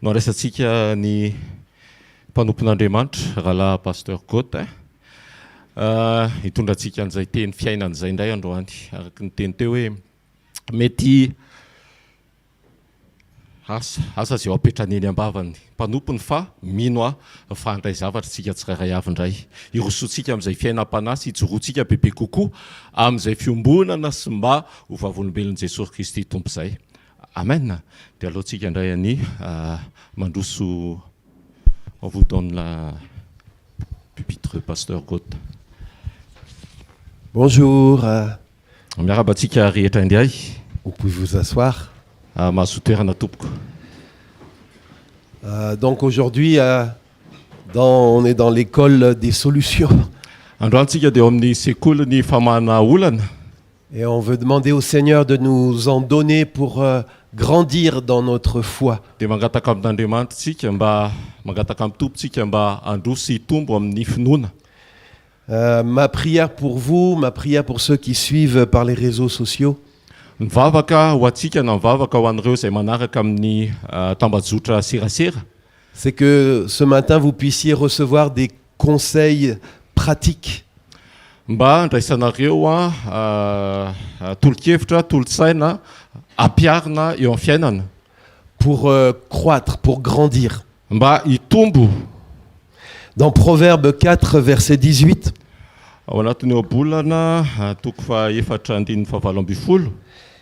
No resantsika ny mpanompon'Andriamanitra rahalahy pasteur Gota hitondrantsika an'izay teny fiainana izay indray androany araka ny teny teo hoe mety asa izay apetrany eny ambavany mpanompony fa mino fa andray zavatra tsika tsirairay avy indray irosotsika amin'izay fiainam-panasy hijoroantsika bebe kokoa amin'izay fiombonana sy mba ho vavolombelon'i Jesosy Kristy tompo izay. Amen. Dia alohantsika indray any mandroso on vous donne la pupitre pasteur Gota. Bonjour. Miarabantsika rehetra indray. Vous pouvez vous asseoir. Mahazo toerana tompoko. Donc aujourd'hui, on est dans l'école des solutions. Androantsika dia amin'ny sekoliny famahana olana. Et on veut demander au Seigneur de nous en donner pour grandir dans notre foi. Dia mangataka amin'Andriamanitra tsika mba mangataka amin'ny tompontsika mba androso hitombo amin'ny finoana. Ma prière pour vous, ma prière pour ceux qui suivent par les réseaux sociaux. Mivavaka ho antsika na mivavaka ho an'ireo izay manaraka amin'ny tambazotra serasera. C'est que ce matin vous puissiez recevoir des conseils pratiques. Mba andraisanareo tolo-kevitra, tolo-tsaina ampiarina eo amin'ny fiainana. Pour croître, pour grandir. Mba hitombo. Dans Proverbe 4, verset 18. Ao anatin'ny ohabolana toko fa efatra andininy fahavalo amby folo.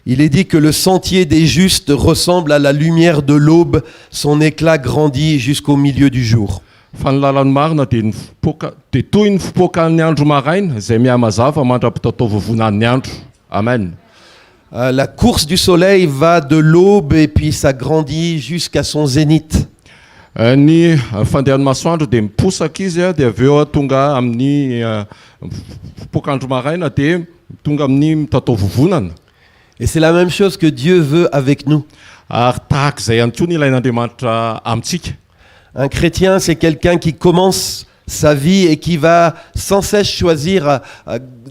Il est dit que le sentier des justes ressemble à la lumière de l'aube, son éclat grandit jusqu'au milieu du jour. Fa ny lalan'ny marina dia toy ny fipoakan'ny andro maraina izay mihamazava mandrapitaotao vovonan'ny andro. Amen. La course du soleil va de l'aube et puis ça grandit jusqu'à son zénith. Ny fandehan'ny masoandro dia miposaka izy dia avy eo tonga amin'ny fipoakandro maraina dia tonga amin'ny mitatao vovonana. Et c'est la même chose que Dieu veut avec nous. Ary tahaka izay ihany koa ny ilain'Andriamanitra amintsika. Un chrétien, c'est quelqu'un qui commence sa vie et qui va sans cesse choisir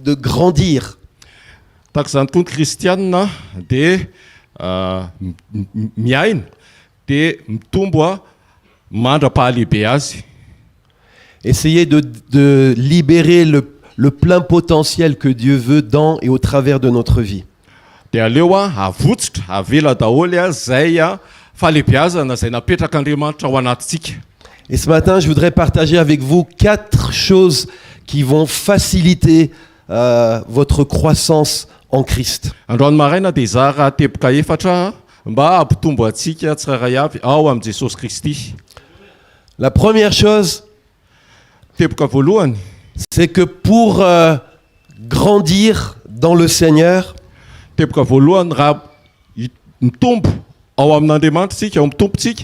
de grandir. Tahaka izany tokoa ny kristianina dia miaina dia mitombo mandra-pahalehibe azy. Essayer de libérer le plein potentiel que Dieu veut dans et au travers de notre vie. Dia aleo avotsitra avela daholo zay fahalehibeazana zay napetrak'Andriamanitra ao anatintsika. Et ce matin, je voudrais partager avec vous 4 choses qui vont faciliter votre croissance en Christ. Androany maraina dia zara teboka efatra mba hampitombo antsika tsirairay avy ao amin'ny Jesosy Kristy. La première chose, Teboka voalohany, c'est que pour grandir dans le Seigneur, teboka voalohany raha mitombo ao amin'Andriamanitra tsika, ao mitompontsika,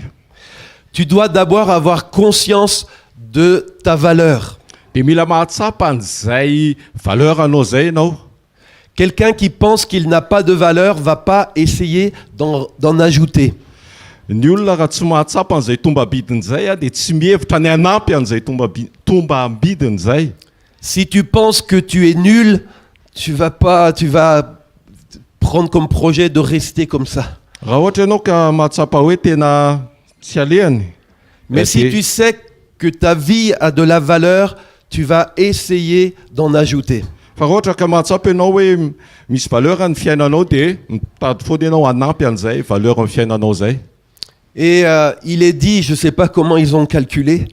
tu dois d'abord avoir conscience de ta valeur. dia mila mahatsapa an'izay valeur anao zay ianao. Quelqu'un qui pense qu'il n'a pas de valeur va pas essayer d'en ajouter. Ny olona raha tsy mahatsapa an'izay tombam-bidiny zay dia tsy mihevitra ny hanampy an'izay tombam-bidiny zay. Si tu penses que tu es nul, tu vas prendre comme projet de rester comme ça. Raha ohatra ianao ka mahatsapa hoe tena tsy alehany. Mais si tu sais que ta vie a de la valeur, tu vas essayer d'en ajouter. Fa raha ohatra ka mahatsapa ianao hoe misy valeur ny fiainanao dia mitady foana ianao hanampy an'izay valeur amin'ny fiainanao zay. Et il est dit, je ne sais pas comment ils ont calculé,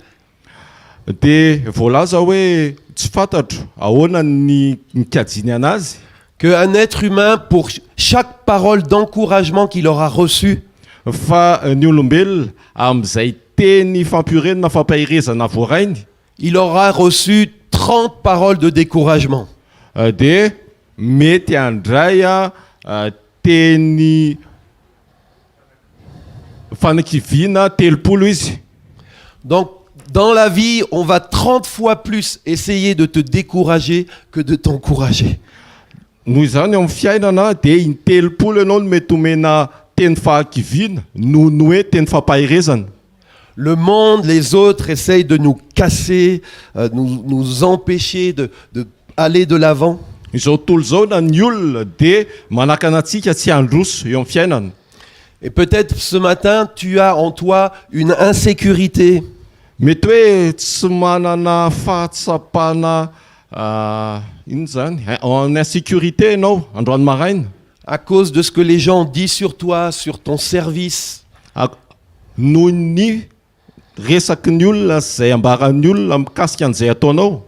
Dia voalaza hoe tsy fantatro ahoana ny kajiany anazy qu'un être humain, pour chaque parole d'encouragement qu'il aura reçue, fa ny olombelona amin'izay teny fampirenana fampahirezana voarainy il aura reçu 30 paroles de découragement. dia mety handray teny fanakivina telopolo izy. Donc, dans la vie, on va 30 fois plus essayer de te décourager que de t'encourager. Noho izany eo amin'ny fiainana dia in-telopolo ianao no mety omena teny fahakivina noho ny hoe teny fampahirezana. Le monde, les autres essayent de nous casser, nous empêcher d'aller de l'avant. Izao tontolo izao na ny olona dia manakana antsika tsy handroso eo amin'ny fiainana. Et peut-être ce matin, tu as en toi une insécurité. mety hoe tsy manana fahatsapana ino zany en insécurité ianao androany maraina À cause de ce que les gens disent sur toi, sur ton service. noho ny resaky ny olona zay ambaran'ny olona mikasika an'izay ataonao.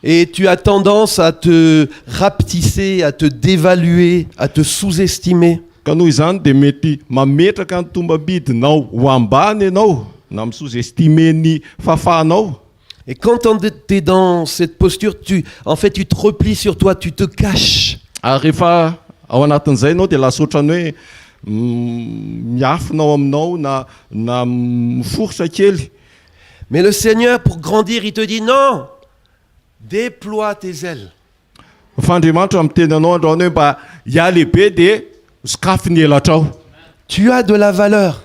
Et tu as tendance à te rapetisser, à te dévaluer, à te sous-estimer. Ka noho izany dia mety mametraka ny tombam-bidinao ho ambany ianao na misous-estimer ny fahafahanao. Et quand tu es dans cette posture, en fait, tu te replies sur toi, tu te caches. Ary rehefa ao anatin'izay ianao dia lasa ohatran'ny hoe miafinao aminao na miforotra kely. Mais le Seigneur, pour grandir, il te dit non, déploie tes ailes. Fa Andriamanitra miteny anao androany hoe mba hialehibe dia sokafy ny elatrao. Tu as de la valeur,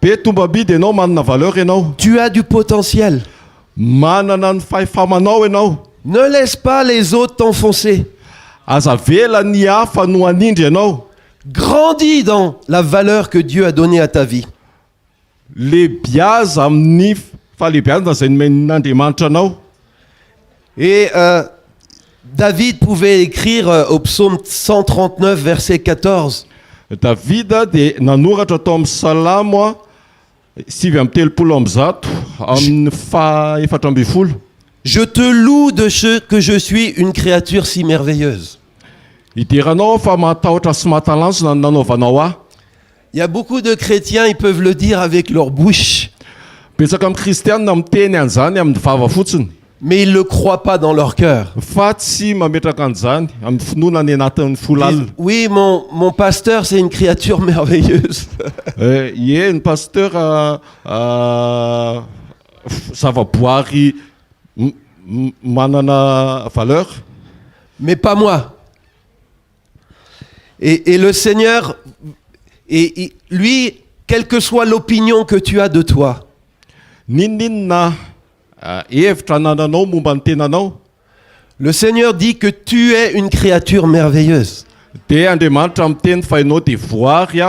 Be tombam-bidy ianao, manana valeur ianao, tu as du potentiel. manana ny fahefamanao ianao. Ne laisse pas les autres t'enfoncer. Aza vela ny hafa no hanindry ianao. Grandis dans la valeur que Dieu a donnée à ta vie. Lehibiaza amin'ny fahalehibiazana izay nomen'Andriamanitra anao. Et David pouvait écrire au psaume 139, verset 14. Davida dia nanoratra tao amin'ny Salamo 7:30 amin'ny faha-efatra ambin'ny folo. Je te loue de ce que je suis une créature si merveilleuse. Idiranao fa matahotra sy mahatalanjona ny nanaovanao ahy. Il y a beaucoup de chrétiens, ils peuvent le dire avec leur bouche, Betsaka amin'ny kristianina miteny an'izany amin'ny vava fotsiny. mais ils ne le croient pas dans leur cœur. Fa tsy mametraka an'izany amin'ny finoana ny anatin'ny folo Ils alina. disent, oui, mon pasteur, c'est une créature merveilleuse. Ny pasteur zavaboary manana valeur. Mais pas moi. Et le Seigneur, lui, quelle que soit l'opinion que tu as de toi, Ninina hevitra nananao momba ny tenanao le Seigneur dit que tu es une créature merveilleuse. dia Andriamanitra miteny fa ianao dia voary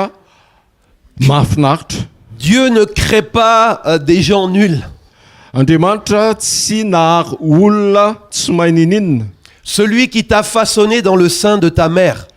mahafinaritra. Dieu ne crée pas des gens nuls. Andriamanitra tsy nahary olona tsy mahay ninina. Celui qui t'a façonné dans le sein de ta mère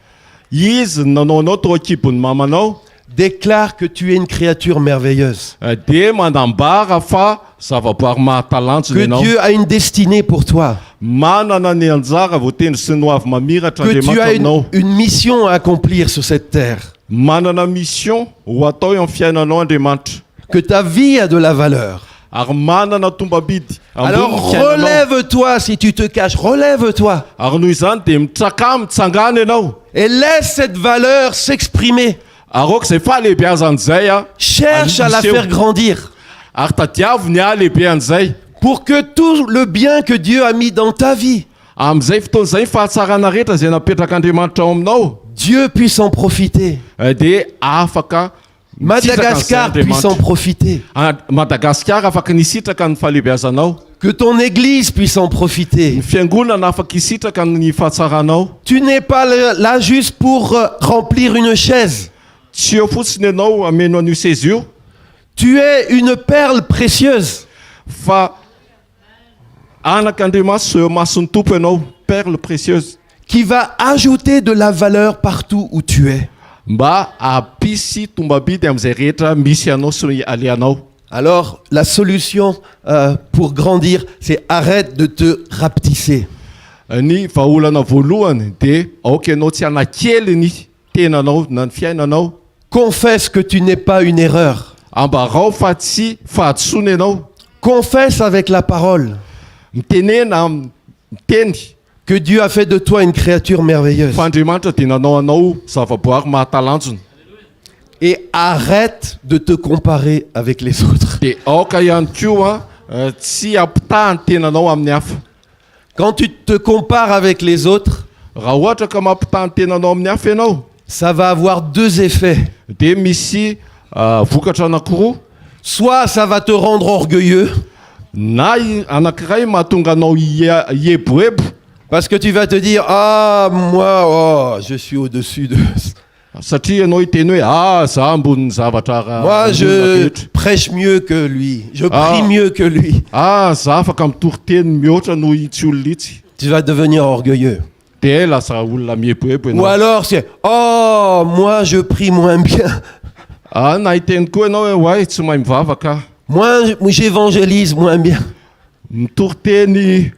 Izy nanao anao tao akibon'ny mamanao déclare que tu es une créature merveilleuse. dia manambara fa zavaboary mahatalanjona Que ianao. Dieu a une destinée pour toi. Manana ny anjara voatendry sy ny hoavy mamiratra Que tu Andriamanitra as aminao. une mission à accomplir sur cette terre. Manana mission ho atao eo amin'ny fiainanao Andriamanitra. Que ta vie a de la valeur. Ary manana tombabidy Alors ambony fiainanao. relève-toi si tu te caches. Relève-toi. Ary noho izany dia mitraka mitsangana ianao. Et laisse cette valeur s'exprimer. Ary aoka izay fahalehibiazan'izay Cherche à la Aliseho. faire grandir. Ary tadiavo ny ahalehibe an'izay. Pour que tout le bien que Dieu a mis dans ta vie, Amin'izay fotoana izay fahatsarana rehetra izay napetraka ao aminao Dieu puisse en profiter. dia afaka Madagascar puisse en profiter. Madagasikara afaka nisitraka ny fahalehibiazanao. Que ton église puisse en profiter. Ny fiangonana afaka hisitraka ny fahatsaranao. Tu n'es pas là juste pour remplir une chaise. Tsy eo fotsiny ianao ameno an'io sezy io Tu es une perle précieuse. fa anak'Andriamanitra eo mason'ny tompo ianao, perle précieuse, Qui va ajouter de la valeur partout où tu es. mba apisy tombabidy amin'izay rehetra misy anao sy aleanao. Alors, la solution pour grandir, c'est arrête de te rapetisser. Ny vahaolana voalohany dia aoka ianao tsy anakely ny tenanao na ny fiainanao. Confesse que tu n'es pas une erreur. Ambarao fa tsy fahatsoana ianao. Confesse avec la parole Mitenena miteny que Dieu a fait de toi une créature merveilleuse. fa Andriamanitra dia nanao anao zavaboary mahatalanjona. Et arrête de te comparer avec les autres. Dia aoka ihany koa tsy ampitaha ny tenanao amin'ny hafa. Quand tu te compares avec les autres, Raha ohatra ka mampitaha ny tenanao amin'ny hafa ianao ça va avoir deux effets. dia misy vokatra anankiroa. Soit ça va te rendre orgueilleux, Na anankiray mahatonga anao hieboebo parce que tu vas te dire, ah, moi, oh, je suis au-dessus de... Satria ianao hiteny hoe za ambony zavatra Moi, je rehetra. prêche mieux que lui. Je prie mieux que lui. Za afaka mitory teny mihoatra noho itsy olona itsy. Tu vas devenir orgueilleux. De lasa olona mieboebo Ou ianao. alors c'est oh, moi je prie moins bien. Na hiteny koa ianao hoe oay tsy mahay mivavaka. Moi j'évangélise moins bien. Mitory teny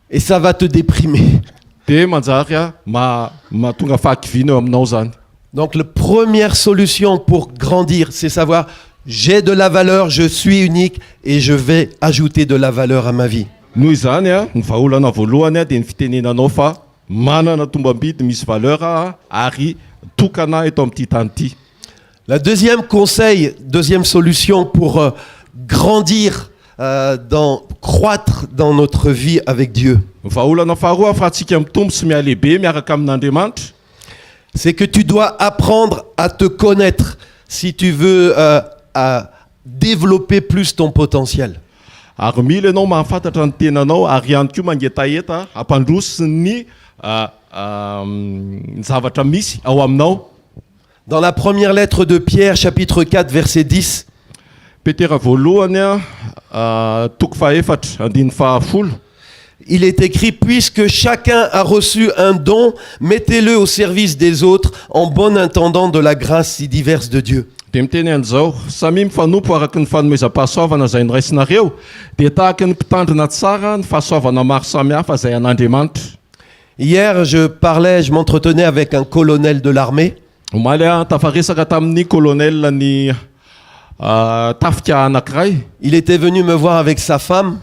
Et ça va te déprimer. de manjary mahatonga fahakiviana eo aminao zany. Donc la première solution pour grandir, c'est savoir j'ai de la valeur, je suis unique et je vais ajouter de la valeur à ma vie. Noho izany ny vahaolana voalohany dia ny fitenenanao fa manana tombam-bidy misy valeur ary tokana eto amin'ity tany ity. La deuxième conseil, deuxième solution pour grandir, croître dans notre vie avec Dieu, Vahaolana faharoa afahantsika mitombo sy mialehibe miaraka amin'Andriamanitra. c'est que tu dois apprendre à te connaître si tu veux développer plus ton potentiel. Ary mila ianao mahafantatra ny tenanao ary ihany koa mangetaheta hampandroso ny zavatra misy ao aminao. Dans la première lettre de Pierre, chapitre 4, verset 10, Petera voalohany toko faefatra andiny fahafolo. il est écrit « Puisque chacun a reçu un don, mettez-le au service des autres en bon intendant de la grâce si diverse de Dieu. » Dia miteny an'izao, samy mifanompo araky ny fanomezam-pahasoavana izay noraisinareo, dia tahaka ny mpitandrina tsara ny fahasoavana maro samihafa izay an'Andriamanitra. Hier, je m'entretenais avec un colonel de l'armée. Omaly tafaresaka tamin'ny colonel ny tafika anankiray. Il était venu me voir avec sa femme.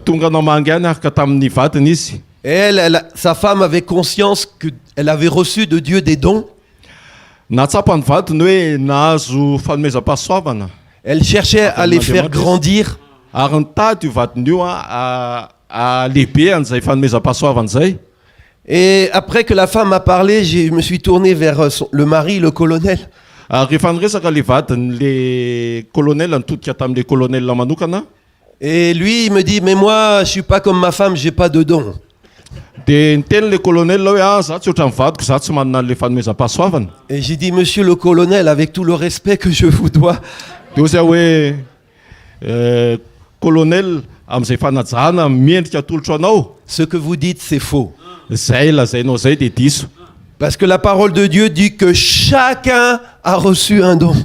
Tonga namangy any araka tamin'ny vatiny izy. Et sa femme avait conscience qu'elle avait reçu de Dieu des dons. Natsapa ny vatiny hoe nahazo fanomezam-pahasoavana. Elle cherchait à les faire grandir. Ary nitady io vatiny io lehibe an'izay fanomezam-pahasoavana zay. Et après que la femme a parlé, je me suis tourné vers le mari, le colonel. Rehefa niresaka le vatiny le colonel nitodika tamin'le colonel manokana. Et lui, il me dit, mais moi, je suis pas comme ma femme, j'ai pas de dons. Dia niteny le colonel hoe za tsy ohatran'ny vadiko, za tsy manana le fanomezam-pahasoavana. Et j'ai dit, monsieur le colonel, avec tout le respect que je vous dois, Dia ozy hoe colonel amin'izay fanajana miendrika atolotra anao. ce que vous dites, c'est faux. Zay lazainao zay dia diso. Parce que la parole de Dieu dit que chacun a reçu un don.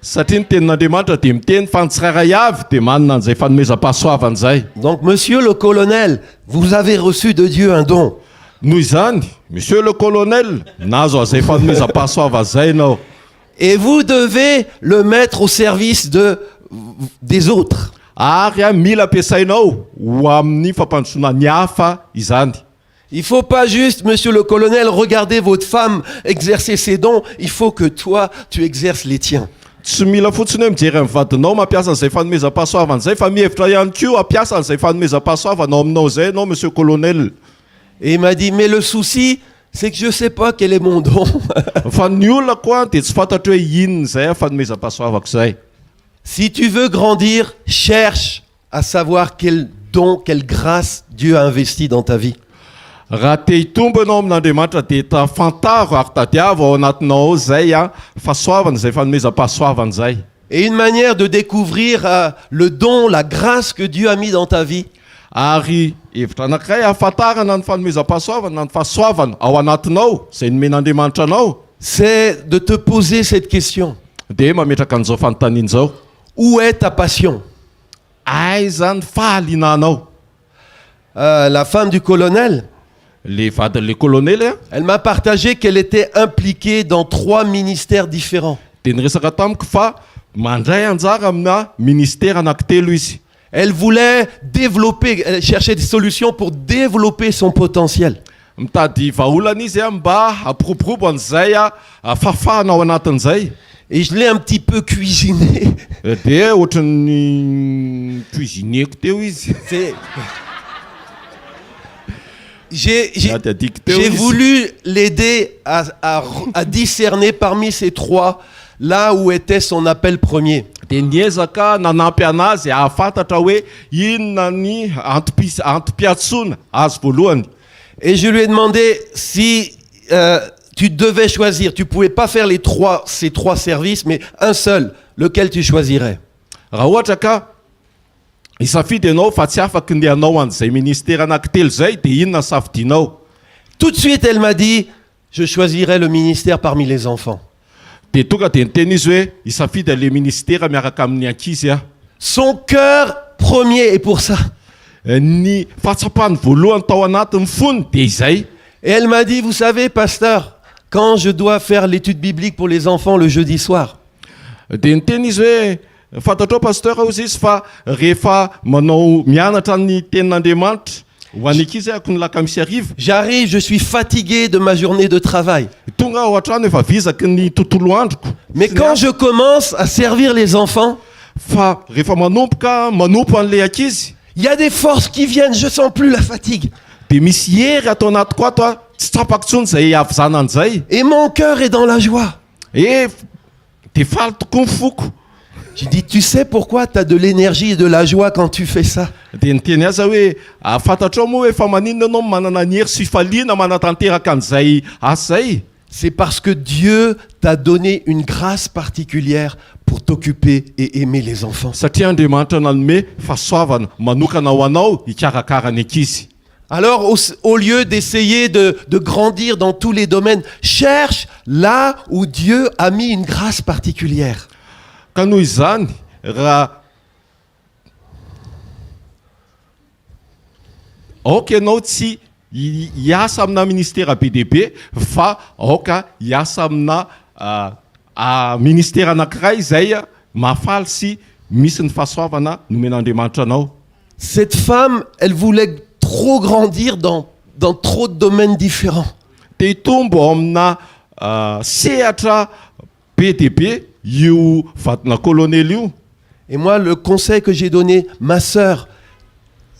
Satria ny tenin'Andriamanitra dia miteny fa ny tsirairay avy dia manana an'izay fanomezam-pahasoavana zay. Donc, monsieur le colonel, vous avez reçu de Dieu un don. Noho izany, monsieur le colonel, nazo azay fanomezam-pahasoavana zay ianao. Et vous devez le mettre au service des autres. Ary mila ampiasainao ho amin'ny fampandrosoana ny hafa izany. Il ne faut pas juste, monsieur le colonel, regarder votre femme exercer ses dons. Il faut que toi, tu exerces les tiens. Tsy mila fotsiny hoe mijery amin'ny vadinao mampiasa an'izay fanomezam-pahasoavana zay fa mihevitra ihany koa ampiasa an'izay fanomezam-pahasoavana ao aminao zay ianao monsieur colonel. Et il m'a dit, mais le souci, c'est que je ne sais pas quel est mon don. Fa ny olona koa dia tsy fantatra hoe inona zay fanomezam-pahasoavako zay. Si tu veux grandir, cherche à savoir quel don, quelle grâce Dieu a investi dans ta vie. Raha te hitombo ianao amin'Andriamanitra dia tafantaro ary tadiavo ao anatinao ao zay fahasoavana zay fanomezam-pahasoavana zay. Et une manière de découvrir le don, la grâce que Dieu a mis dans ta vie, Ary hevitra anankiray ahafantarana ny fanomezam-pahasoavana ny fahasoavana ao anatinao zay nomen'Andriamanitra anao, c'est de te poser cette question. dia mametraka an'izao fanontaniana izao. Où est ta passion? Aiza ny fahalinanao? La femme du colonel, Le vadin'le colonel elle m'a partagé qu'elle était impliquée dans 3 ministères différents. dia niresaka tamiko fa mandray anjara amina ministère anankitelo izy. Elle voulait développer, elle cherchait des solutions pour développer son potentiel. Mitady vahaolana izy mba hampiroborobo an'izay fahafahana ao anatin'izay. Et je l'ai un petit peu cuisiné. Dia ohatran'ny cuisinier-ko teo izy. J'ai voulu l'aider à discerner parmi ces 3 là où était son appel premier. Dia niezaka nanampy anazy ahafantatra hoe inona ny antom-piantsoana azy voalohany. Et je lui ai demandé si tu devais choisir, tu pouvais pas faire ces trois services, mais un seul, lequel tu choisirais? Raha ohatra ka isafidy ianao fa tsy afaka ny anao an'izay ministère anankitelo zay dia inona safidinao? Tout de suite, elle m'a dit, je choisirais le ministère parmi les enfants. Dia tonga dia niteny izy hoe isafidy le ministère miaraka amin'ny ankizy a. Son cœur premier est pour ça. Ny fahatsapany voalohany tao anatin'ny fony dia izay. Et elle m'a dit, vous savez, pasteur, quand je dois faire l'étude biblique pour les enfants le jeudi soir, Dia niteny izy hoe fantatrao pasteur ozy izy fa rehefa manao mianatra ny tenin'Andriamanitra ho an'ny ankizy ako ny lakamisy hariva, j'arrive, je suis fatigué de ma journée de travail. tonga ao an-trano efa vizaky ny tontolo androko. Mais quand je commence à servir les enfants, Fa rehefa manompo an'ilay ankizy, il y a des forces qui viennent, je sens plus la fatigue. dia misy hery atao anatiko ato a, tsy tsapako tsony zay avizana an'izay. Et mon cœur est dans la joie. Dia faly tokoa ny foko. Je dis, tu sais pourquoi tu as de l'énergie et de la joie quand tu fais ça? Dia niteny aza hoe fantatrao moa hoe fa maninona anao manana ny hery sy faliana manatanteraka an'izay asa zay? C'est parce que Dieu t'a donné une grâce particulière pour t'occuper et aimer les enfants. Satria Andriamanitra nanome fahasoavana manokana ho anao hikarakara ny ankizy. Alors, au lieu d'essayer de grandir dans tous les domaines, cherche là où Dieu a mis une grâce particulière. Ka noho izany raha aoka ianao tsy hiasa amina ministera be deaibe fa aoka hiasa amina ministera anankiray izay mahafaly sy misy ny fahasoavana nomen'Andriamanitra anao. Cette femme, elle voulait trop grandir dans trop de domaines différents. Dia hitombo ao amina sehatra be deaibe io vadina colonel io. Et moi, le conseil que j'ai donné, ma sœur,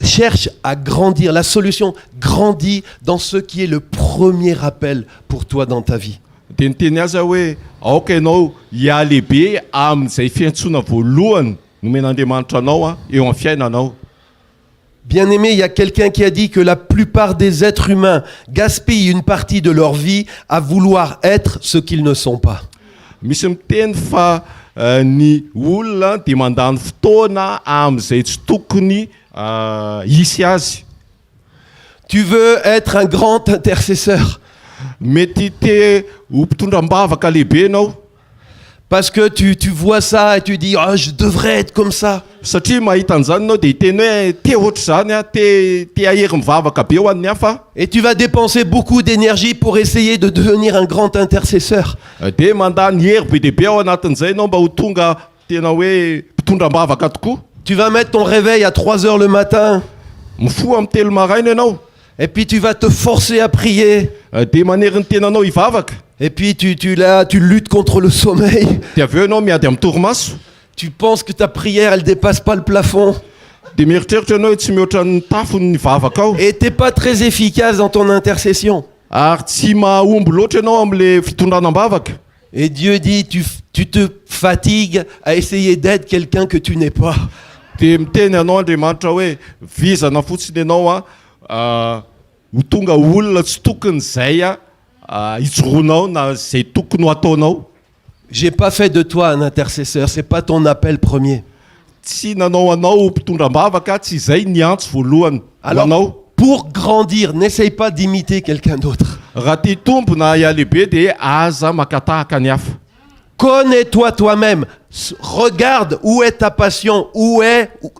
cherche à grandir. La solution, grandis dans ce qui est le premier appel pour toi dans ta vie. Dia niteny aza hoe aoka ianao hialehibe amin'izay fiantsoana voalohany nomen'Andriamanitra anao eo amin'ny fiainanao. Bien-aimé, il y a quelqu'un qui a dit que la plupart des êtres humains gaspillent une partie de leur vie à vouloir être ce qu'ils ne sont pas. Misy miteny fa ny olona dia mandany fotoana amin'izay tsy tokony hisy azy. Tu veux être un grand intercesseur Mety te ho mpitondram-bavaka lehibe ianao parce que tu vois ça et tu dis « Oh, je devrais être comme ça ». satria mahita an'izany ianao dia hiteny hoe te ohatr' zany te ahery mivavaka be ho an'ny hafa. Et tu vas dépenser beaucoup d'énergie pour essayer de devenir un grand intercesseur. Dia mandany hery be deaibe ao anatin'izay ianao mba ho tonga tena hoe mpitondram-bavaka tokoa. Tu vas mettre ton réveil à 3 heures le matin Mifoha amin'ny 3 maraina ianao. et puis tu vas te forcer à prier. Dia manery ny tenanao hivavaka. Et puis tu luttes contre le sommeil. Dia avy eo ianao miady amin'ny torimaso. Tu penses que ta prière, elle dépasse pas le plafond. Dia mieritreritra ianao hoe tsy mihoatra ny tafony vavaka ao. Et t'es pas très efficace dans ton intercession. Ary tsy mahomby loatra ianao amin'le fitondranam-bavaka. Et Dieu dit, tu te fatigues à essayer d'être quelqu'un que tu n'es pas. Dia miteny ianao Andriamanitra hoe vizana fotsiny ianao ho tonga olona tsy tokony izay hijoroanao na izay tokony ho ataonao. J'ai pas fait de toi un intercesseur, c'est pas ton appel premier. Tsy nanao anao mpitondram-bavaka, tsy izay ny antso voalohany ho Alors, anao. pour grandir, n'essaye pas d'imiter quelqu'un d'autre. Raha tia hitombo na hialehibe dia aza maka tahaka ny hafa. Connais-toi toi-même. Regarde où est ta passion,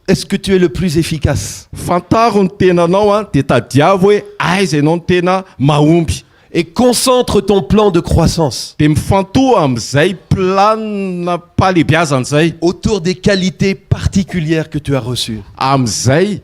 est-ce que tu es le plus efficace. Fantaro ny tenanao dia tadiavo hoe aiza ianao ny tena mahomby. Et concentre ton plan de croissance Dia mifantoha amin'izay planina palehibiazan'izay autour des qualités particulières que tu as reçues. amin'izay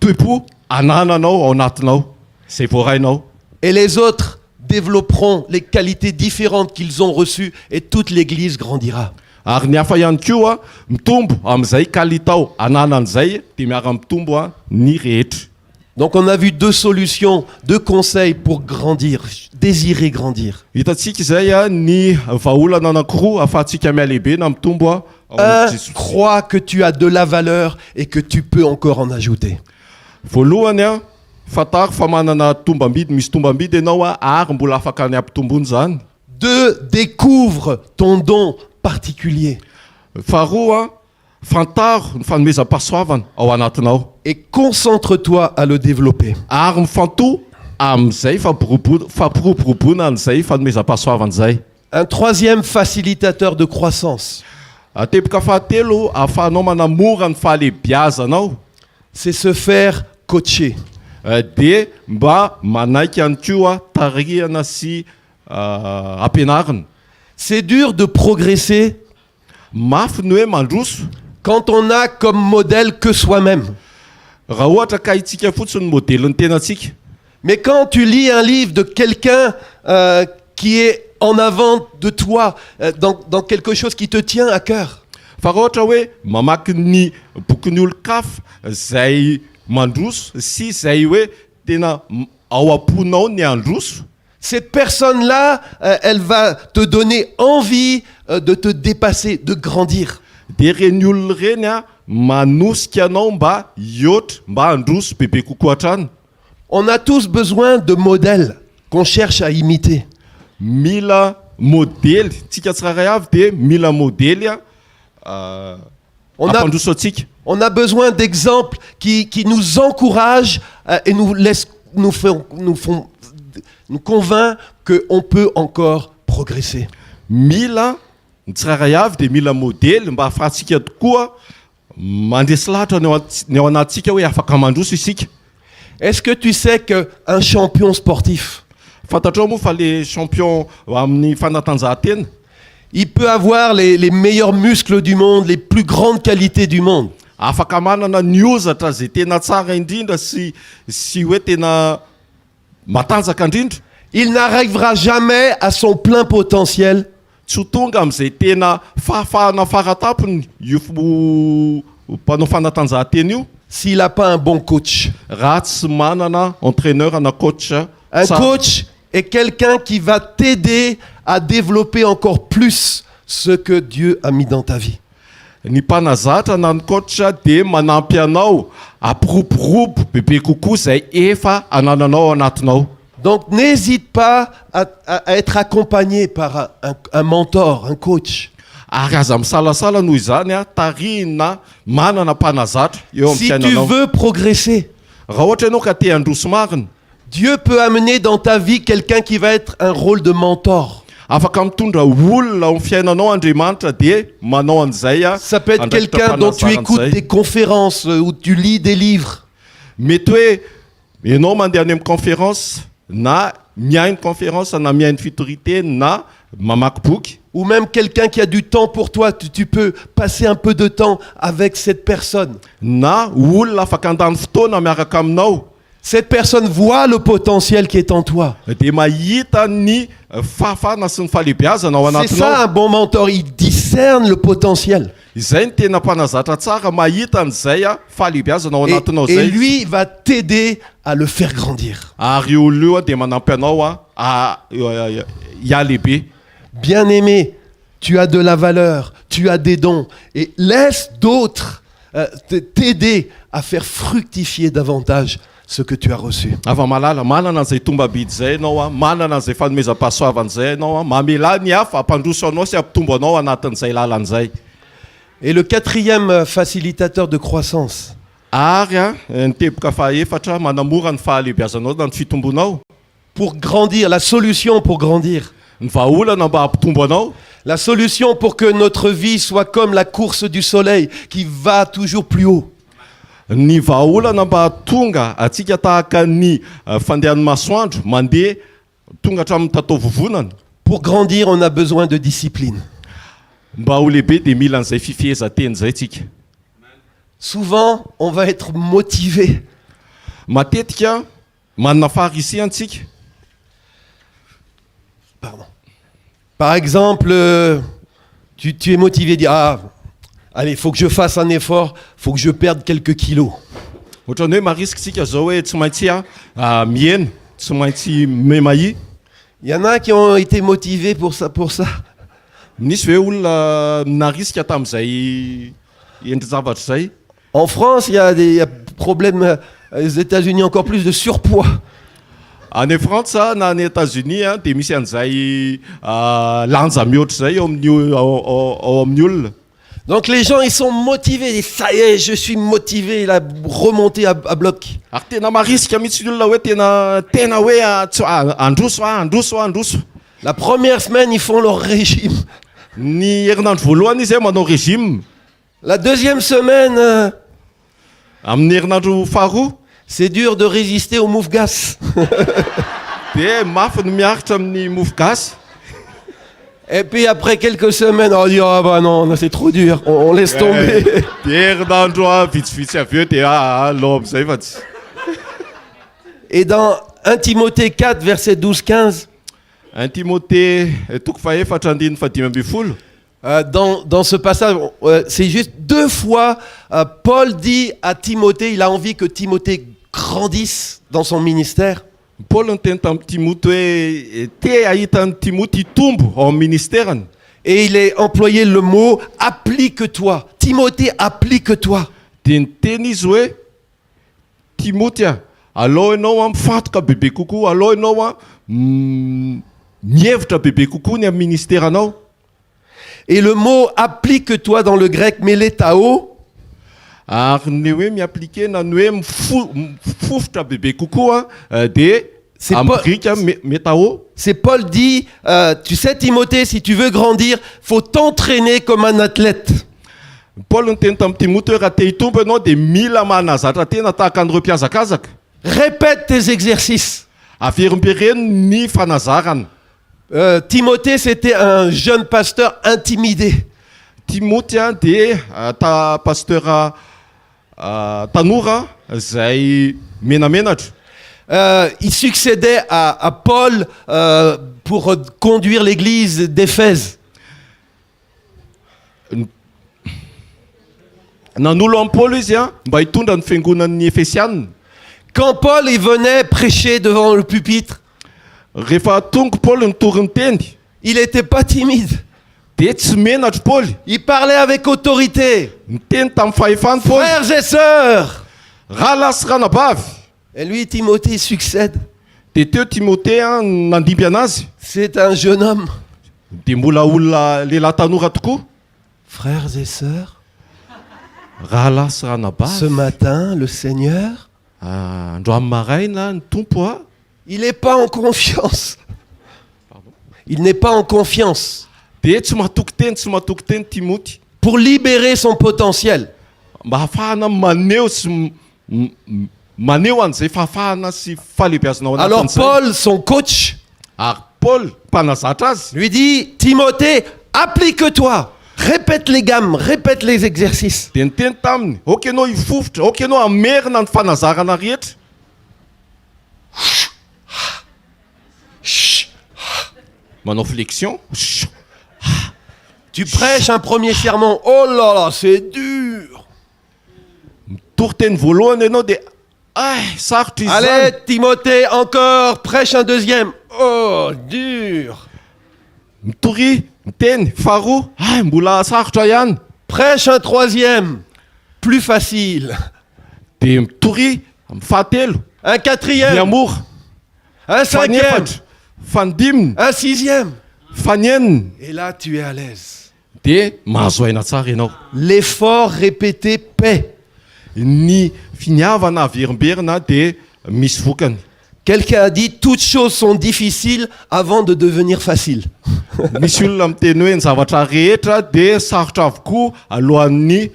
toepo anananao ao anatinao izay voarainao. Et les autres développeront les qualités différentes qu'ils ont reçues et toute l'Église grandira. Ary ny hafa ihany koa mitombo amin'izay kalitao ananan'izay dia miara-mitombo ny rehetra. Donc on a vu 2 solutions, 2 conseils pour grandir, désirer grandir. Hitantsika izay ny vahaolana anankiroa ahafahantsika mialehibe na mitombo ao Un, amin'i Jesosy. crois que tu as de la valeur et que tu peux encore en ajouter. Voalohany Fataro fa manana tombambidy, misy tombambidy ianao ary mbola afaka ny ampitombony zany. 2, découvre ton don particulier. Faharoa, fantaro ny fanomezam-pahasoavana ao anatinao. Et concentre-toi à le développer. Ary mifantoha amin'izay fampiroboroboana an'izay fanomezam-pahasoavana zay. Un troisième facilitateur de croissance, Teboka fahatelo ahafahanao manamora ny fahalehibiazanao c'est se faire coacher. dia mba manaiky ihany koa tarihana sy ampianarina. C'est dur de progresser Mafy ny hoe mandroso quand on a comme modèle que soi-même. raha ohatra ka itsika fotsiny modelin'ny tenantsika. Mais quand tu lis un livre de quelqu'un qui est en avant de toi, dans quelque chose qui te tient à cœur, Fa raha ohatra hoe mamaky ny bokin'ny olo-kafa zay mandroso sy zay hoe tena ao am-ponao ny androso, cette personne-là, elle va te donner envie de te dépasser, de grandir. dia reny olona reny manosika anao mba hiotra, mba handroso bebe kokoa hatrany. On a tous besoin de modèles qu'on cherche à imiter. Mila modely, tsika tsiraray avy dia mila modely On a, ampandroso atsika. on a besoin d'exemples qui nous encouragent et nous convainc qu'on peut encore progresser. Mila ny tsiraray avy dia mila modely mba ahafahantsika tokoa mandresy lahatra ny ao anatintsika hoe afaka mandroso isika. Est-ce que tu sais qu'un champion sportif, Fantatrao moa fa le champion amin'ny fanatanjahantena il peut avoir les meilleurs muscles du monde, les plus grandes qualités du monde. afaka manana ny ozatra zay tena tsara indrindra sy hoe tena matanjaka indrindra. Il n'arrivera jamais à son plein potentiel Tsy ho tonga amin'izay tena fahafahana faratapony io mpanao fanatanjahantena io s'il n'a pas un bon coach. raha tsy manana entraîneur na coach. Un coach est quelqu'un qui va t'aider à développer encore plus ce que Dieu a mis dans ta vie. Ny mpanazatra na ny coach dia manampy anao ampiroborobo bebe kokoa zay efa anananao ao anatinao. Donc n'hésite pas à être accompagné par un mentor, un coach. Ary aza misalasala noho izany tarihina manana mpanazatra eo amin'ny Si tu fiainanao. veux progresser, Raha ohatra ianao ka te handroso marina, Dieu peut amener dans ta vie quelqu'un qui va être un rôle de mentor. afaka mitondra olona ao amin'ny fiainanao Andriamanitra dia manao an'izay Ça peut être quelqu'un dont tu écoutes des conférences ou tu lis des livres. mety hoe ianao mandeha any amin'ny conférence na mihaino conférence na mihaino fitorité na mamaky boky. Ou même quelqu'un qui a du temps pour toi, tu peux passer un peu de temps avec cette personne. Na olona afaka andany fotoana miaraka aminao Cette personne voit le potentiel qui est en toi. dia mahita ny fahafahana sy ny fahalehibiazana ao C'est ça anatinao. un bon mentor, il discerne le potentiel. Izay ny tena mpanazatra tsara, mahita an'izay fahalehibiazana ao anatinao Et zay. lui il va t'aider à le faire grandir. Ary olona io dia manampy anao hialehibe. Bien-aimé, tu as de la valeur, tu as des dons. Et laisse d'autres t'aider à faire fructifier davantage ce que tu as reçu. Ava malala manana an'izay tombabidy zay ianao manana an'izay fanomezam-pahasoavana zay ianao mamela ny hafa ampandroso anao sy ampitombo anao anatin'izay lalan'izay. Et le quatrième facilitateur de croissance, Ary ny teboka fahaefatra manamora ny fahalehibiazanao na ny fitombonao. pour grandir, la solution pour grandir. Ny vahaolana mba hampitombo anao. La solution pour que notre vie soit comme la course du soleil qui va toujours plus haut. Ny vahaolana mba tonga atsika tahaka ny fandehan'ny masoandro mandeha tonga hatramin'ny tatao vovonana. Pour grandir, on a besoin de discipline. Mba ho lehibe dia mila an'izay fifehezanteny zay tsika. Souvent, on va être motivé. Matetika manana faharisiantsika. Pardon. Par exemple, tu es motivé, dire allez, il faut que je fasse un effort, il faut que je perde quelques kilos. Ohatrany hoe marisikitsika zao hoe tsy maintsy mihaino, tsy maintsy memahi. Il y en a qui ont été motivés pour ça. Nisy hoe olona narisika tamin'izay endry zavatra zay. En France, il y a des problèmes Les États-Unis, encore plus de surpoids. Any France na any États-Unis dia misy an'izay lanja mihoatra zay ao amin'ny olona. Donc les gens, ils sont motivés. Ils disent, ça y est, je suis motivé. Il a remonté à bloc. Ary tena marisika mihitsy ny olona hoe tena hoe androso. La première semaine, ils font leur régime. Ny herinandro voalohany izy manao régime. La deuxième semaine, Amin'ny herinandro faharoa c'est dur de résister au moufgas. dia mafy ny miaritra amin'ny mofo gasy. Et puis après quelques semaines, on dit, ah bah non, c'est trop dur. On laisse tomber. Dia herinandro vitsivitsy avy eo dia alao am'izay fa tsy. Et dans 1 Timothée 4, verset 12-15, 1 Timothée toko faefatra andiny fadimy ambin'ny folo. dans ce passage, c'est juste 2 fois, Paul dit à Timothée, il a envie que Timothée grandisse dans son ministère. Paul niteny tamin'ny Timothée hoe te ahita ny Timothée hitombo ao amin'ny ministèrany. Et il est employé le mot applique-toi. Timothée, applique-toi. Dia niteny izy hoe Timothée alao ianao mifantoka bebe kokoa, alao ianao mihevitra bebe kokoa ny amin'ny ministèranao. Et le mot applique-toi dans le grec meletao, Ary ny hoe miappliquer na ny hoe mifofotra bebe kokoa dia C'est amin'ny pas- grika métao. c'est Paul dit, tu sais Timothée, si tu veux grandir, faut t'entraîner comme un athlète. Paul niteny tamin'ny Timothée raha te hitombo ianao dia mila manazatra tena tahaka an'ireo mpiazakazaka. Répète tes exercices. Averimbereny ny fanazarana. Timothée, c'était un jeune pasteur intimidé. Timothée dia pasteur tanora izay menamenatra. Il succédait à Paul pour conduire l'église d'Éphèse. Nanolo amin'ny Paul izy mba hitondra ny fiangonan'ny Efesianina. Quand Paul il venait prêcher devant le pupitre, Rehefa tonga Paul nitory ny teny il n'était pas timide. dia tsy menatra Paul. Il parlait avec autorité. Niteny tamin'ny fahefany Paul. Frères et sœurs. Rahala sy ranabavy. Et lui, Timothée, succède. Dia teo Timothée nandimby anazy. C'est un jeune homme. Dia mbola olona lehilahy tanora tokoa. Frères et sœurs, Rahala sy ce ranabavy. matin, le Seigneur, Androany maraina ny tompo il n'est pas en confiance. Il n'est pas en confiance dia tsy matoky teny Timothée. pour libérer son potentiel. Mba hafahana maneho sy maneho an'izay fahafahana sy fahalehibiazana ao Alors anatin'izay. Paul, son coach, Ary Paul mpanazatra azy lui dit, Timothée, applique-toi. Répète les gammes, répète les exercices. dia niteny taminy oka ianao hifofotra, oka ianao amerina ny fanazarana rehetra. Manao flexion. Tu prêches un premier sermon. Oh là là, c'est dur. Mitory teny voalohany ianao dia sarotra izy zany. Allez, Timothée, encore, prêche un deuxième. Oh, dur. Mitory miteny faharoa mbola sarotra ihany. Prêche un troisième, plus facile. Dia mitory amin'ny fahatelo Un quatrième, miamora, un cinquième, fanefatra, fanidimina, un sixième. fanenina. Et là, tu es à l'aise. Dia mahazo aina tsara ianao. L'effort répété paie. Ny finiavana averimberina dia misy vokany. Quelqu'un a dit, toutes choses sont difficiles avant de devenir faciles. Misy olona miteny hoe ny zavatra rehetra dia sarotra avokoa alohan'ny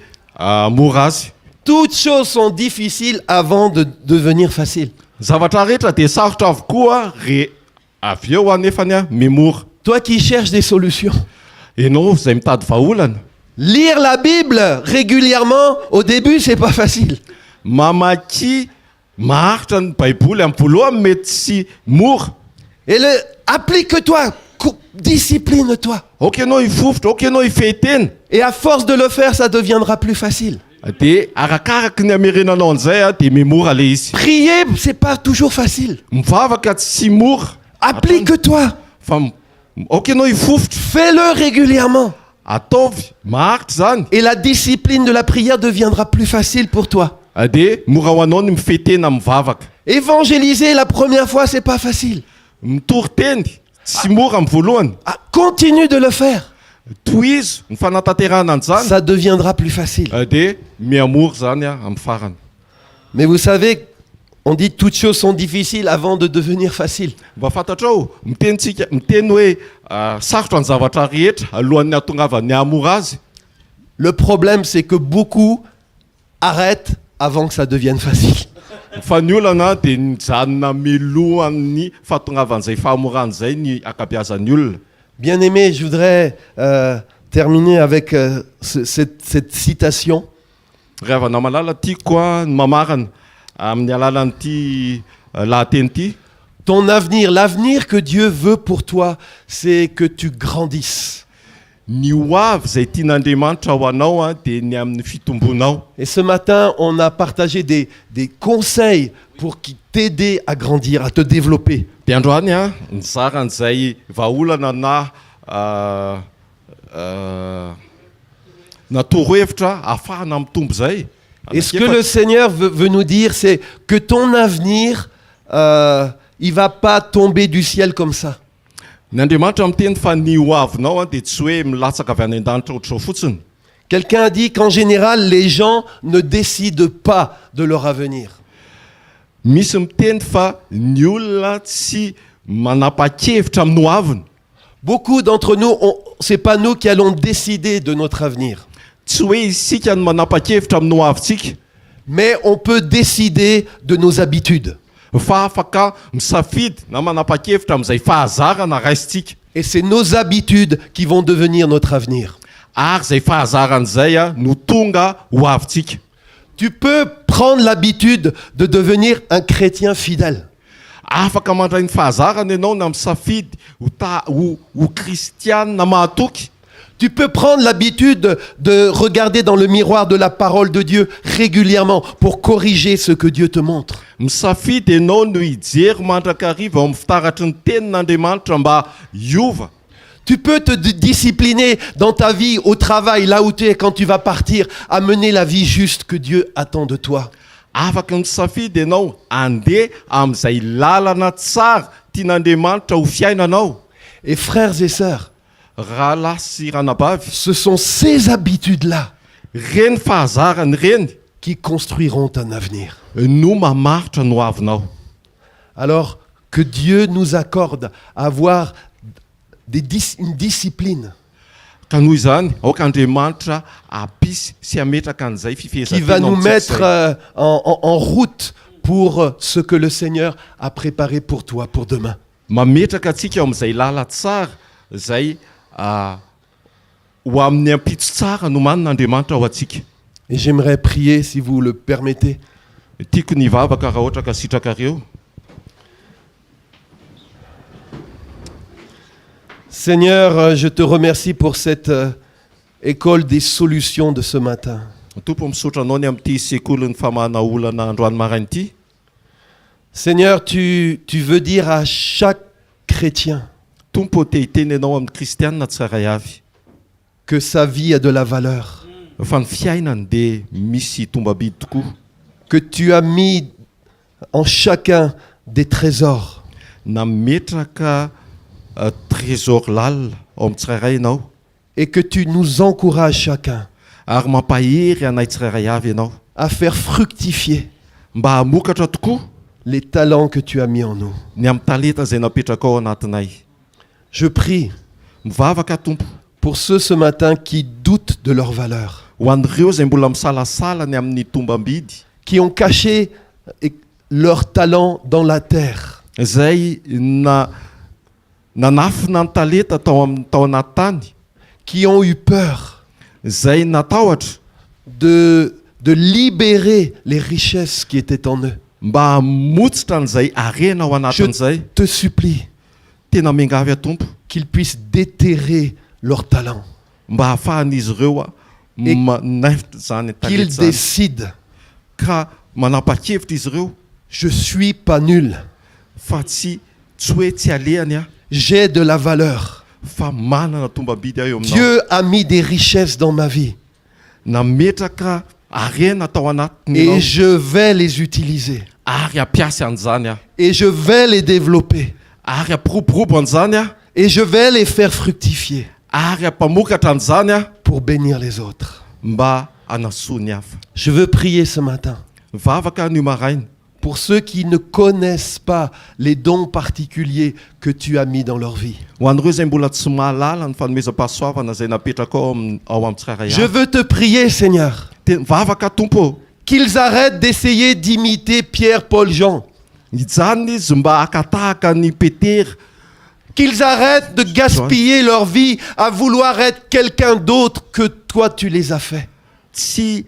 mora azy. Toutes choses sont difficiles avant de devenir faciles. Zavatra rehetra dia sarotra avokoa avy eo anefany memora. Toi qui cherches des solutions. Ianao izay mitady vahaolana. Lire la Bible régulièrement, au début, c'est pas facile. Mamaky maharitra ny baiboly amin'ny voalohany mety sy mora. Et applique-toi, discipline-toi. Oka ianao hifofotra, oka ianao hifehy-tena. Et à force de le faire, ça deviendra plus facile. Dia arakaraka ny amerenanao an'izay dia memora le izy. Prier, c'est pas toujours facile. Mivavaka tsy mora. Applique-toi. Fa oka ianao hifofotra. Fais-le régulièrement. Ataovy maharitra zany. Et la discipline de la prière deviendra plus facile pour toi. dia mora ho anao ny mifetena mivavaka. Évangéliser la première fois, c'est pas facile. Mitory teny tsy mora amin'ny voalohany. Ah, continue de le faire. Tohizo ny fanatanterahana an'izany Ça deviendra plus facile. dia miamora zany amin'ny farany. Mais vous savez, on dit toutes choses sont difficiles avant de devenir faciles. Mba fantatrao miteny hoe sarotra ny zavatra rehetra alohan'ny hahatongavan'ny hamora azy. Le problème, c'est que beaucoup arrêtent avant que ça devienne facile. Fa ny olona dia nijanona milohan'ny fahatongavan'izay fahamoran'izay ny akabeazan'ny olona. Bien aimé, je voudrais terminer avec cette citation. Ravana malala tiako ny mamarana amin'ny alalan'ity lahateny ity. Ton avenir, l'avenir que Dieu veut pour toi, c'est que tu grandisses. Ny hoavy izay tian'Andriamanitra ho anao dia ny amin'ny fitombonao. Et ce matin, on a partagé des conseils pour t'aider à grandir, à te développer. Dia androany nizaran'izay vahaolana na torohevitra ahafahana mitombo zay. Et ce que le Seigneur veut nous dire, c'est que ton avenir, il va pas tomber du ciel comme ça. Ny Andriamanitra miteny fa ny hoavinao dia tsy hoe milatsaka avy any an-danitra ohatrao fotsiny. Quelqu'un a dit qu'en général, les gens ne décident pas de leur avenir. Misy miteny fa ny olona tsy manapa-kevitra amin'ny hoaviny. Beaucoup d'entre nous, c'est pas nous qui allons décider de notre avenir. Tsy hoe isika no manapa-kevitra amin'ny hoavintsika. Mais on peut décider de nos habitudes. Fa afaka misafidy na manapa-kevitra amin'izay fahazarana raisitsika. Et c'est nos habitudes qui vont devenir notre avenir. Ary izay fahazaran'izay no tonga hoavintsika. Tu peux prendre l'habitude de devenir un chrétien fidèle. Afaka mandray ny fahazarana ianao na misafidy ho kristianina mahatoky. Tu peux prendre l'habitude de regarder dans le miroir de la parole de Dieu régulièrement pour corriger ce que Dieu te montre. Misafidy ianao no hijery mandrakariva ao amin'ny fitaratry ny tenin'Andriamanitra mba hiova. Tu peux te discipliner dans ta vie, au travail, là où tu es, quand tu vas partir, à mener la vie juste que Dieu attend de toi. Afaka misafidy ianao andeha amin'izay lalana tsara tian'Andriamanitra ho fiainanao. Et frères et sœurs, rahalahy sy ranabavy, ce sont ces habitudes-là reny fahazarany reny qui construiront un avenir. no mamaritra no avinao. Alors que Dieu nous accorde à avoir une discipline Ka noho izany aoka Andriamanitra apisy sy ametraka an'izay qui va nous mettre en route pour ce que le Seigneur a préparé pour toi, pour demain. Mametraka atsika amin'izay lala tsara izay ho amin'ny ampitso tsara no manin'Andriamanitra ho atsika. Et j'aimerais prier, si vous le permettez. Tiako ny vavaka raha ohatra ka sitrakareo. Seigneur, je te remercie pour cette école des solutions de ce matin. Tompo misaotra anao ny amin'ity sekoly ny famahana olana androany maraina ity. Seigneur, tu veux dire à chaque chrétien Tompo te hiteny ianao amin'ny kristianina tsirairay avy que sa vie a de la valeur, fa ny fiainany dia misy tombabidy tokoa. que tu as mis en chacun des trésors. Nametraka trésor lalina ao amin'ny tsirairay ianao Et que tu nous encourages chacun ary mampahery anay tsirairay avy ianao à faire fructifier mba hamokatra tokoa les talents que tu as mis en nous. ny amin'ny talenta izay napetraka ao anatinay. Je prie Mivavaka Tompo pour ceux ce matin qui doutent de leur valeur, ho an'ireo izay mbola misalasala ny amin'ny tombam-bidy, qui ont caché leur talent dans la terre, izay nanafina ny talenta tao anaty tany, qui ont eu peur izay natahotra de libérer les richesses qui étaient en eux. mba hamotsitra an'izay arena ao anatin'izay. Te supplie Tena miangavy a Tompo qu'ils puissent déterrer leur talent, mba hahafahan'izy ireo manaifitra zany qu'ils talenta zany, décident: ka manapa-kevitra izy ireo je suis pas nul, fa tsy hoe tsy alehany j'ai de la valeur. fa manana tombabidy aho eo aminao. Dieu a mis des richesses dans ma vie. Nametraka ary natao anatiny Et ianao. je vais les utiliser. Ary ampiasy an'izany aho. Et je vais les développer. Ary ampiroborobo an'izany aho. Et je vais les faire fructifier Ary ampamokatra an'izany aho pour bénir les autres. mba anasoa ny hafa. Je veux prier ce matin Mivavaka ny maraina pour ceux qui ne connaissent pas les dons particuliers que tu as mis dans leur vie. ho an'ireo izay mbola tsy mahalala ny fanomezam-pahasoavana izay napetraka ao amin'ny tsirairay Je avy. veux te prier, Seigneur, Mivavaka tompo. qu'ils arrêtent d'essayer d'imiter Pierre, Paul, Jean. Ijany izy mba hakatahaka ny Petera. Qu'ils arrêtent de gaspiller leur vie à vouloir être quelqu'un d'autre que toi tu les as fait. Tsy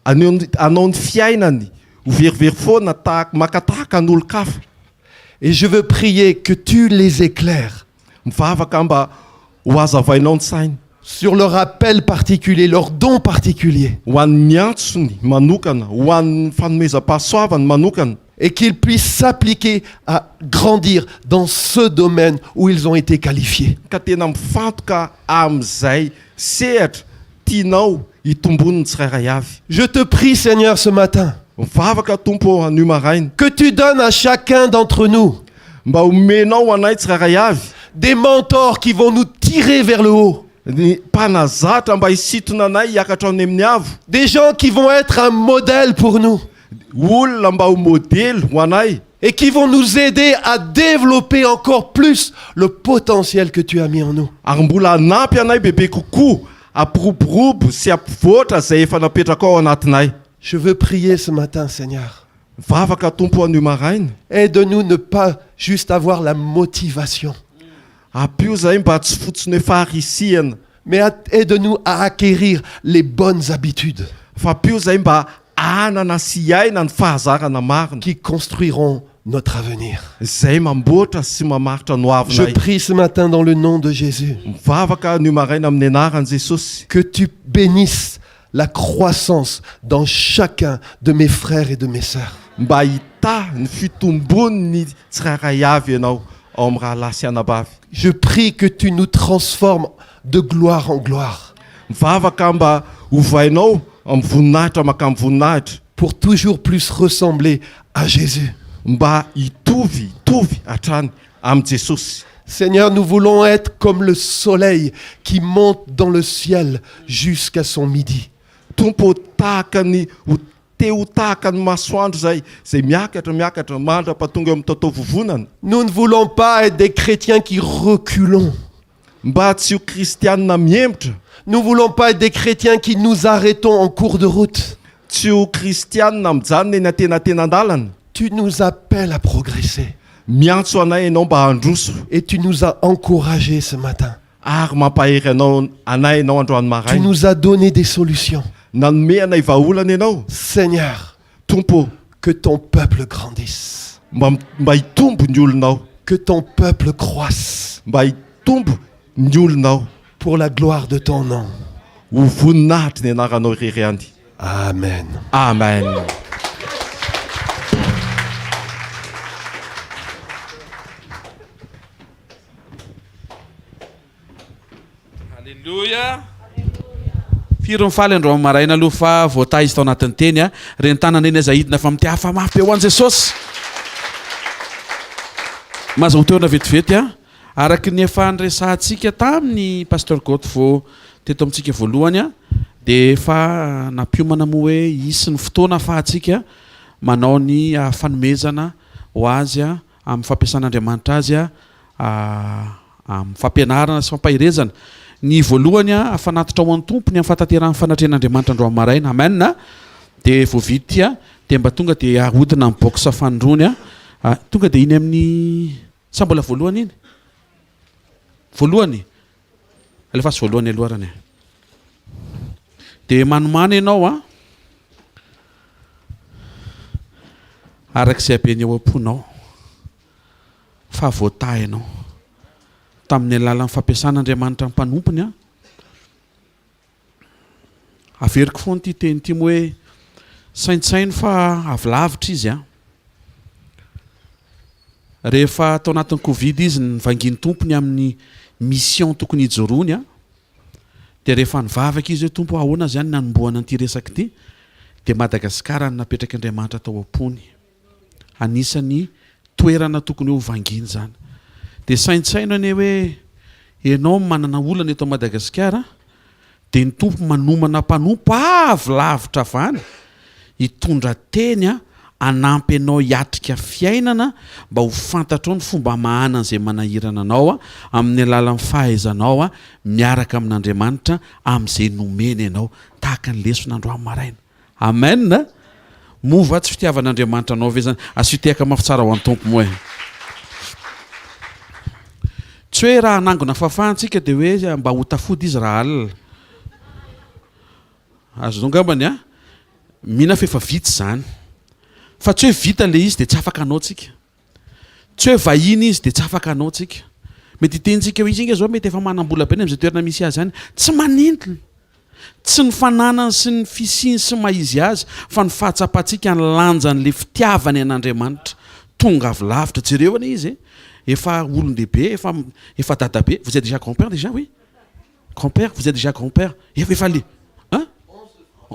anao ny fiainany ho verivery foana makatahaka n'olo-kafa. Et je veux prier que tu les éclaires Mivavaka mba ho azavainao ny sainy sur leur appel particulier, leur don particulier, ho an'ny antsony manokana, ho an'ny fanomezam-pahasoavany manokana, et qu'ils puissent s'appliquer à grandir dans ce domaine où ils ont été qualifiés. ka tena mifantoka amin'izay sehatra tianao hitombony ny tsirairay avy. Je te prie, Seigneur, ce matin, Mivavaka tompo an'io maraina que tu donnes à chacun d'entre nous mba omenao anay tsirairay avy des mentors qui vont nous tirer vers le haut, ny mpanazatra mba hisitona anay hiakatra any amin'ny avo, des gens qui vont être un modèle pour nous olona mba ho modely ho anay et qui vont nous aider à développer encore plus le potentiel que tu as mis en nous. ary mbola hanampy anay bebe kokoa ampiroborobo sy ampivoatra izay efa napetraka ao anatinay. Je veux prier ce matin, Seigneur. Mivavaka tompo an'io maraina Aide-nous ne pas juste avoir la motivation, ampio zay mba tsy fotsiny hoe faharisihana mais aide-nous à acquérir les bonnes habitudes fa ampio zay mba anana sy iaina ny fahazarana marina qui construiront notre avenir. izay mamboatra sy mamaritra no Je avinay. prie ce matin dans le nom de Jésus Mivavaka an'io maraina amin'ny anaran'i Jesosy que tu bénisses la croissance dans chacun de mes frères et de mes sœurs. mba hita ny fitombony ny tsirairay avy ianao ao amin'ny raha lahy sy anabavy. Je prie que tu nous transformes de gloire en gloire Mivavaka mba hovainao amin'ny voninahitra maka amin'ny voninahitra pour toujours plus ressembler à Jésus. mba hitovy hatrany amin'ny Jesosy. Seigneur, nous voulons être comme le soleil qui monte dans le ciel jusqu'à son midi. Tompo tahaka ny ho tahaka ny masoandro zay miakatra mandrapatonga eo amin'ny tatao vovonana. Nous ne voulons pas être des chrétiens qui reculons. Mba tsy ho kristianina miembotra, Nous ne voulons pas être des chrétiens qui nous arrêtons en cours de route. tsy ho kristianina mijanona eny antenantenandalana. Tu nous appelles à progresser Miantso anay ianao mba handroso et tu nous as encouragés ce matin. ary mampahery anay ianao androany Tu maraina. nous as donné des solutions. Nanome anay vahaolana ianao. Seigneur, Tompo, que ton peuple grandisse, mba hitombo ny olonao, que ton peuple croisse mba hitombo ny olonao pour la gloire de ton nom. ho voninahitry ny anaranao irery any. Amen. Amen. Alléluia. Firy mifaly andro maraina aloha fa voata izy tao anatin'ny teny a reny tanana eny azahidina fa mity hafa mafy be ho an' Jesosy. Mazaho teona vetivety a araky ny efa nresantsika tamin'ny pasteur Gotte vo teto amintsika voalohany a de efa nampiomana mo hoe isy ny fotoana afahantsika manao ny fanomezana ho azy a amin'ny fampiasan'Andriamanitra azy a amin'ny fampianarana sy fampahirezana. Ny voalohany a afanatitra ao an'ny tompony amin'ny fatanteran'ny fanatrehan'Andriamanitra andro amin'ny maraina. Amen. De voavidy a de mba tonga de ahodina amin'ny box fanindrony a tonga de iny amin'ny sa mbola voalohany iny voalohany alefa sy voalohany aloharany de manomany ianao a arak'izay abeny eo am-ponao fa voata ianao tamin'ny alalan'ny fampiasan'Andriamanitra ny mpanompony a averiko foana ty teny ty mo hoe saintsainy fa avy lavitra izy a rehefa tao anatin'ny Covid izy ny vangin'ny tompony amin'ny mission tokony hijoroany a de rehefa nivavaka izy hoe tompo ahoana zany nanomboana an'ity resaka ity dia Madagasikara no napetraka Andriamanitra tao am-pony. Anisany toerana tokony ho vanginy zany. Dia saintsaina anie hoe ianao manana olana eto Madagasikara dia ny tompo manomana mpanompo avy lavitra avany hitondra teny anampy anao hiatrika fiainana mba ho fantatrao ny fomba mahana an'izay manahirana anao amin'ny alalan'ny fahaizanao miaraka amin'Andriamanitra amin'izay nomeny ianao tahaka ny leson'androany maraina. Amen. Mova tsy fitiavan'Andriamanitra anao ve zany? Asitehaka mafy tsara ho an'ny tompo moa. Tsy hoe raha anangona fafahantsika dia hoe mba ho tafody izy raha alina. Azo ngambany mihina fefa vitsy zany. Fa tsy hoe vita le izy dia tsy afaka anao tsika. Tsy hoe vahiny izy dia tsy afaka anao tsika. Mety hitentsika hoe izy inga zao mety efa manam-bola be amin'izay toerana misy azy zany. Tsy manintona. Tsy ny fananany sy ny fisiny sy maizy azy fa ny fahatsapantsika ny lanjan'le fitiavany an'Andriamanitra tonga avy lavitra. Jereo anie izy efa olon-dehibe, efa dadabe. Vous êtes déjà grand-père déjà, oui? Grand-père, vous êtes déjà grand-père? Efa le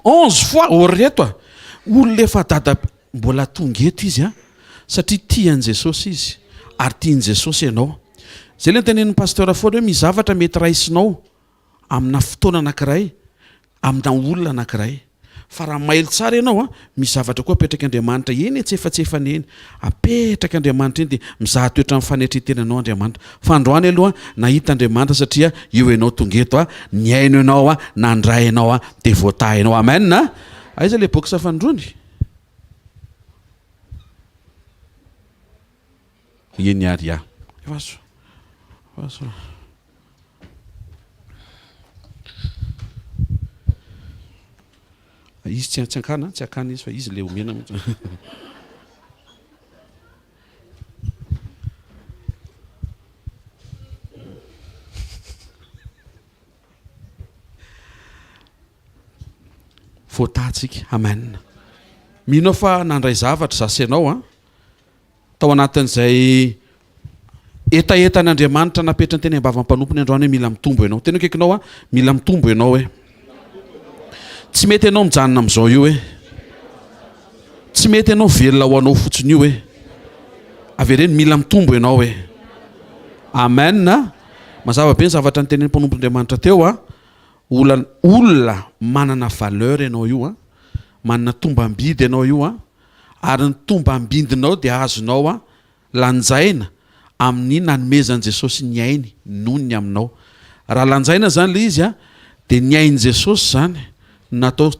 11 fois oreto olona efa dadabe. Mbola tonga eto izy satria tian'i Jesosy izy ary tian'i Jesosy ianao. Zay le notenenin'ny pasteur foana hoe mizavatra mety raisinao amina fotoana anankiray, amina olona anankiray. Fa raha mailo tsara ianao mizavatra koa apetraka Andriamanitra eny tsy efa-tsefany eny. Apetraka Andriamanitra eny dia mizaha toetra amin'ny fanetretenanao Andriamanitra. Fa androany aloha nahita Andriamanitra satria io ianao tonga eto niaino ianao nandray ianao dia voataha ianao. Amen. Aiza le boky safandrony? Eny ary vaso. Izy tsy akana izy fa izy le omena. Voatatsika. Amen. Minao fa nandray zavatra zasy ianao tao anatin'izay etaetan'Andriamanitra napetra ny teny ambava mpanompo ny androany hoe mila mitombo ianao. Tena kaikinao mila mitombo ianao hoe tsy mety ianao mijanona amin'izao io hoe tsy mety ianao velona ho anao fotsiny io hoe avereny mila mitombo ianao hoe. Amen. Mazava be ny zavatra ny tenen'ny mpanompon'Andriamanitra teo olona manana valeur ianao io manana tombam-bidy ianao io ary ny tombam-bindinao dia azonao lanjaina amin'ny nanomezan'i Jesosy ny ainy noho ny aminao. Raha lanjaina zany le izy dia ny ain'i Jesosy zany natao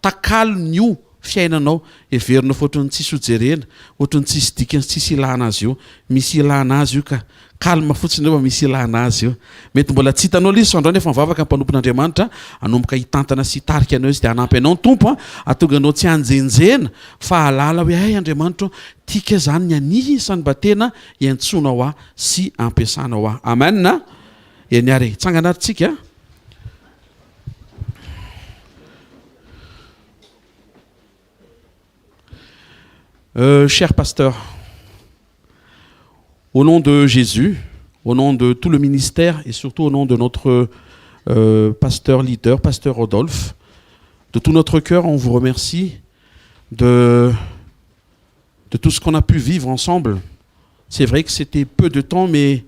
takalo ny fiainanao everinao fotrony tsisy hojerena, ohatrany tsisy dikany tsisy ilana azy io. Misy ilana azy io ka kalma fotsiny eo misy ilana azy io. Mety mbola tsy hitanao le izy androany efa mivavaka mpanompon'Andriamanitra anomboka hitantana sy hitarika anao izy dia hanampy anao ny tompo atonga anao tsy hanjenjena fa halala hoe ay Andriamanitra tika zany ny anisany mba tena iantsonao sy ampiasanao Amen. Eny ary tsanganaritsika. Cher pasteur, au nom de Jésus, au nom de tout le ministère et surtout au nom de notre pasteur leader, pasteur Rodolphe, de tout notre cœur, on vous remercie de tout ce qu'on a pu vivre ensemble. C'est vrai que c'était peu de temps, mais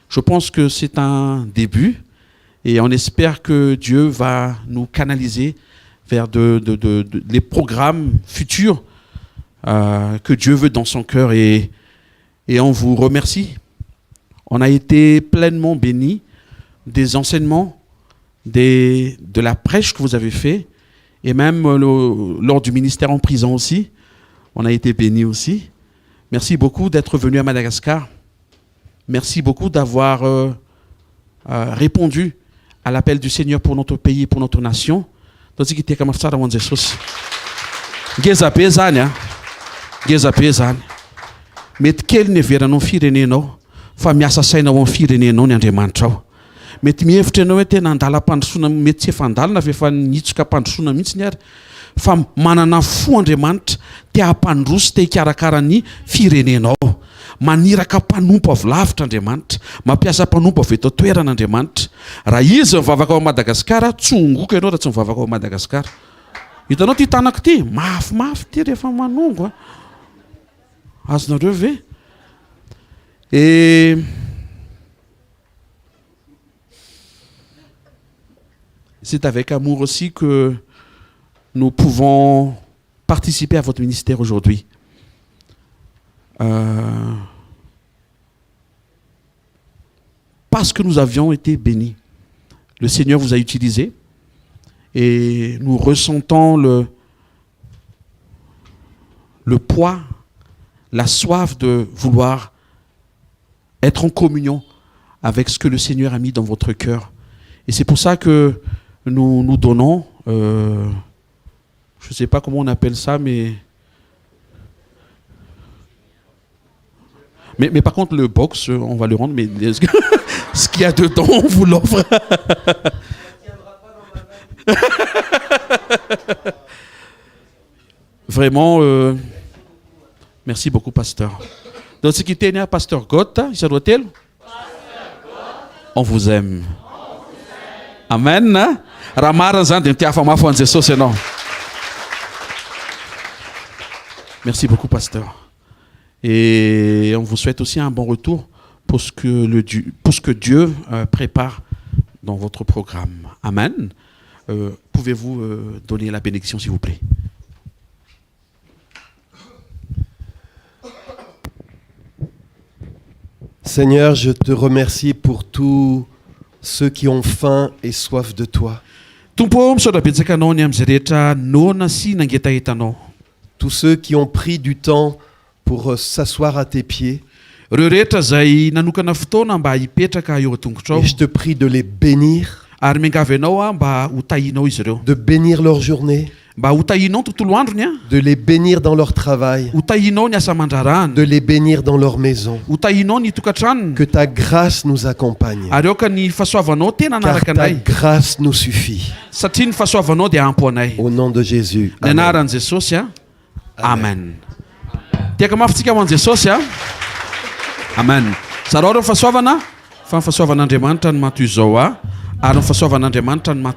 je pense que c'est un début et on espère que Dieu va nous canaliser vers les programmes futurs que Dieu veut dans son cœur et on vous remercie. On a été pleinement bénis des enseignements, de la prêche que vous avez fait et même lors du ministère en prison aussi. On a été bénis aussi. Merci beaucoup d'être venu à Madagascar. Merci beaucoup d'avoir répondu à l'appel du Seigneur pour notre pays et pour notre nation. Ngeza be zany mety kely ny everanao firenenao fa miasa saina ao amin'ny firenenao ny Andriamanitra ao. Mety mihevitra ianao hoe tena andalam-pandrosoana mety tsy efa andalina fa efa nitsoka mpandrosoana mihitsy ny ary fa manana fo Andriamanitra te hampandroso te hikarakara ny firenenao. Maniraka mpanompo avy lavitra Andriamanitra, mampiasa mpanompo avy eto toeran'Andriamanitra. Raha izy mivavaka ao Madagasikara, tsongoka ianao raha tsy mivavaka ao Madagasikara. hitanao ty tanako ty mafimafy ty rehefa manongo a azonareo ve et c'est avec amour aussi que nous pouvons participer à votre ministère aujourd'hui. Parce que nous avions été bénis. Le Seigneur vous a utilisé et nous ressentons le poids, la soif de vouloir être en communion avec ce que le Seigneur a mis dans votre cœur. Et c'est pour ça que nous donnons, je ne sais pas comment on appelle ça, mais par contre le box, on va le rendre, mais ce qu'il y a dedans, on vous l'offre. Vraiment, merci beaucoup, pasteur. Donc, ce qui était né à Pasteur Gott, ça doit être on vous aime. Amen. Merci beaucoup, pasteur. Et on vous souhaite aussi un bon retour pour ce que Dieu prépare dans votre programme. Amen. Pouvez-vous donner la bénédiction, s'il vous plaît? Seigneur, je te remercie pour tous ceux qui ont faim et soif de toi. Tous ceux qui ont pris du temps pour s'asseoir à tes pieds. Et je te prie de les bénir, de bénir leur journée, de les bénir dans leur travail, de les bénir dans leur maison. Que ta grâce nous accompagne, car ta grâce nous suffit. Au nom de Jésus. Amen. Amen. Amen. Sarao fahasoavana fa fahasoavan'Andriamanitra ny mato izao ary ny fahasoavan'Andriamanitra ny mato